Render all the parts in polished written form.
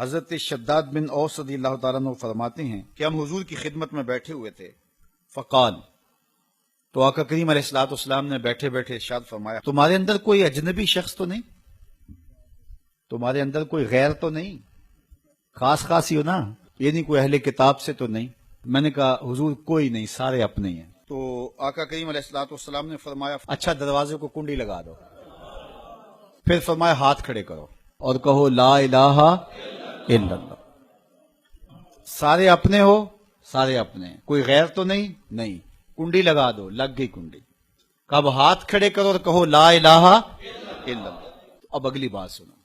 حضرت شداد بن اوس رضی اللہ تعالیٰ عنہ فرماتے ہیں کہ ہم حضور کی خدمت میں بیٹھے ہوئے تھے، فقال، تو آقا کریم علیہ الصلوۃ والسلام نے بیٹھے بیٹھے ارشاد فرمایا، تمہارے اندر کوئی اجنبی شخص تو نہیں؟ تمہارے اندر کوئی غیر تو نہیں؟ خاص ہی ہو نا، یعنی کوئی اہل کتاب سے تو نہیں؟ میں نے کہا حضور کوئی نہیں، سارے اپنے ہیں۔ تو آقا کریم علیہ الصلوۃ والسلام نے فرمایا اچھا دروازے کو کنڈی لگا دو، پھر فرمایا ہاتھ کھڑے کرو اور کہو لا الہ الا اللہ۔ سارے اپنے ہو؟ سارے اپنے ہیں، کوئی غیر تو نہیں؟ نہیں۔ کنڈی لگا دو، لگ گئی کنڈی۔ کب ہاتھ کھڑے کرو اور کہو لا الہ الا اللہ۔ اب اگلی بات سنو،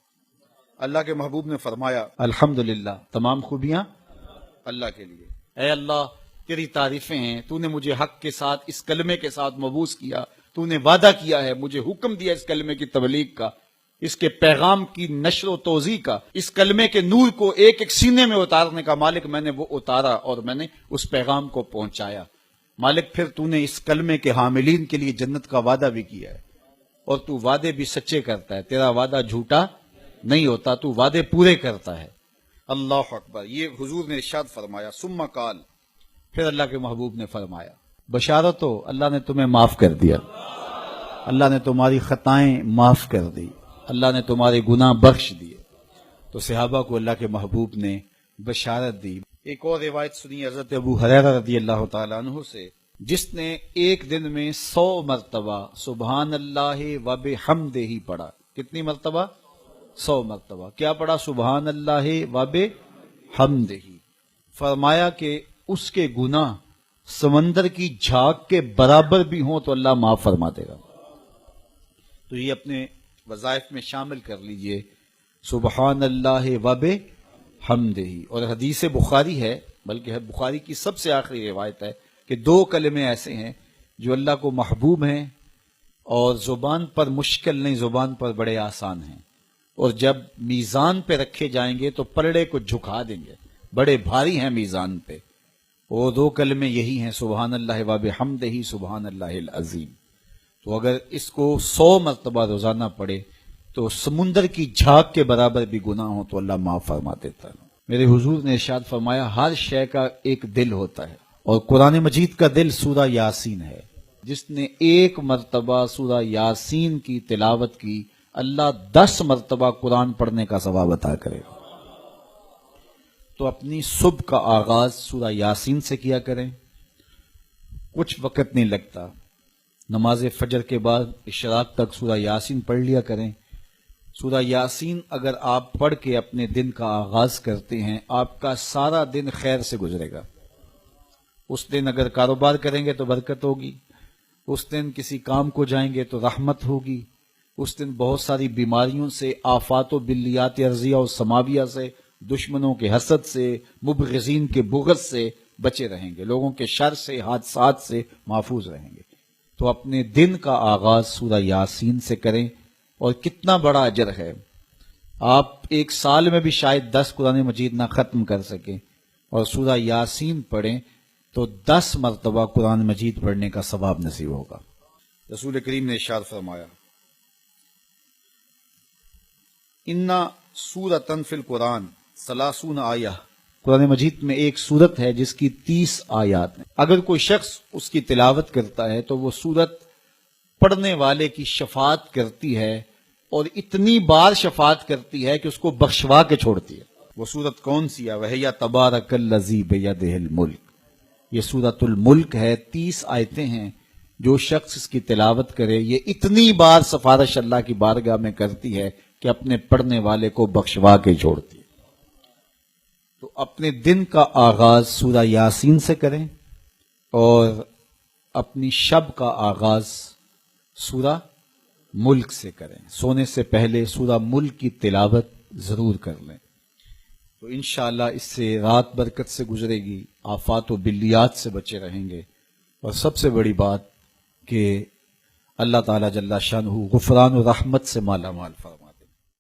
اللہ کے محبوب نے فرمایا الحمدللہ، تمام خوبیاں اللہ کے لیے۔ اے اللہ تیری تعریفیں ہیں، تو نے مجھے حق کے ساتھ اس کلمے کے ساتھ مبعوث کیا، تو نے وعدہ کیا ہے، مجھے حکم دیا اس کلمے کی تبلیغ کا، اس کے پیغام کی نشر و توزیع کا، اس کلمے کے نور کو ایک ایک سینے میں اتارنے کا۔ مالک میں نے وہ اتارا اور میں نے اس پیغام کو پہنچایا۔ مالک پھر تو نے اس کلمے کے حاملین کے لیے جنت کا وعدہ بھی کیا ہے، اور تو وعدے بھی سچے کرتا ہے، تیرا وعدہ جھوٹا نہیں ہوتا، تو وعدے پورے کرتا ہے۔ اللہ اکبر، یہ حضور نے ارشاد فرمایا۔ ثم قال، پھر اللہ کے محبوب نے فرمایا بشارت ہو، اللہ نے تمہیں معاف کر دیا، اللہ نے تمہاری خطائیں معاف کر دی، اللہ نے تمہارے گناہ بخش دیے۔ تو صحابہ کو اللہ کے محبوب نے بشارت دی۔ ایک اور روایت سنی حضرت ابو ہریرہ رضی اللہ تعالیٰ عنہ سے، جس نے ایک دن میں 100 مرتبہ سبحان اللہ و بحمدہ پڑھا۔ کتنی مرتبہ؟ 100 مرتبہ۔ کیا پڑھا؟ سبحان اللہ و بحمدہ۔ فرمایا کہ اس کے گناہ سمندر کی جھاگ کے برابر بھی ہوں تو اللہ معاف فرما دے گا۔ تو یہ اپنے وظائف میں شامل کر لیجئے، سبحان اللہ و بحمدہ۔ اور حدیث بخاری ہے، بلکہ بخاری کی سب سے آخری روایت ہے کہ 2 کلمے ایسے ہیں جو اللہ کو محبوب ہیں اور زبان پر مشکل نہیں، زبان پر بڑے آسان ہیں، اور جب میزان پہ رکھے جائیں گے تو پلڑے کو جھکا دیں گے، بڑے بھاری ہیں میزان پہ۔ وہ 2 کلمے یہی ہیں، سبحان اللہ و بحمدہ، سبحان اللہ العظیم۔ تو اگر اس کو 100 مرتبہ روزانہ پڑھے تو سمندر کی جھاگ کے برابر بھی گناہ ہو تو اللہ معاف فرما دیتا ہے۔ میرے حضور نے ارشاد فرمایا ہر شے کا ایک دل ہوتا ہے، اور قرآن مجید کا دل سورہ یاسین ہے۔ جس نے 1 مرتبہ سورہ یاسین کی تلاوت کی، اللہ 10 مرتبہ قرآن پڑھنے کا ثواب عطا کرے گا۔ تو اپنی صبح کا آغاز سورہ یاسین سے کیا کریں، کچھ وقت نہیں لگتا، نماز فجر کے بعد اشراق تک سورہ یاسین پڑھ لیا کریں۔ سورہ یاسین اگر آپ پڑھ کے اپنے دن کا آغاز کرتے ہیں، آپ کا سارا دن خیر سے گزرے گا۔ اس دن اگر کاروبار کریں گے تو برکت ہوگی، اس دن کسی کام کو جائیں گے تو رحمت ہوگی، اس دن بہت ساری بیماریوں سے، آفات و بلیات ارضیہ و سماویہ سے، دشمنوں کے حسد سے، مبغضین کے بغض سے بچے رہیں گے، لوگوں کے شر سے، حادثات سے محفوظ رہیں گے۔ تو اپنے دن کا آغاز سورہ یاسین سے کریں، اور کتنا بڑا اجر ہے۔ آپ 1 سال میں بھی شاید 10 قرآن مجید نہ ختم کر سکیں، اور سورہ یاسین پڑھیں تو 10 مرتبہ قرآن مجید پڑھنے کا ثواب نصیب ہوگا۔ رسول کریم نے ارشاد فرمایا اِنَّ سُورَةً فِی الْقُرْآنِ 30 آیہ، قرآن مجید میں ایک سورت ہے جس کی 30 آیات ہیں۔ اگر کوئی شخص اس کی تلاوت کرتا ہے تو وہ سورت پڑھنے والے کی شفاعت کرتی ہے، اور اتنی بار شفاعت کرتی ہے کہ اس کو بخشوا کے چھوڑتی ہے۔ وہ سورت کون سی ہے؟ وَهِيَ تَبَارَكَ الَّذِي بِيَدِهِ الْمُلْكُ، یہ سورۃ الملک ہے، 30 آیتیں ہیں۔ جو شخص اس کی تلاوت کرے، یہ اتنی بار سفارش اللہ کی بارگاہ میں کرتی ہے کہ اپنے پڑھنے والے کو بخشوا کے چھوڑتی ہے۔ تو اپنے دن کا آغاز سورہ یاسین سے کریں، اور اپنی شب کا آغاز سورہ ملک سے کریں۔ سونے سے پہلے سورہ ملک کی تلاوت ضرور کر لیں، تو انشاءاللہ اس سے رات برکت سے گزرے گی، آفات و بلیات سے بچے رہیں گے، اور سب سے بڑی بات کہ اللہ تعالیٰ جل شانہ غفران و رحمت سے مالا مال فرمائے۔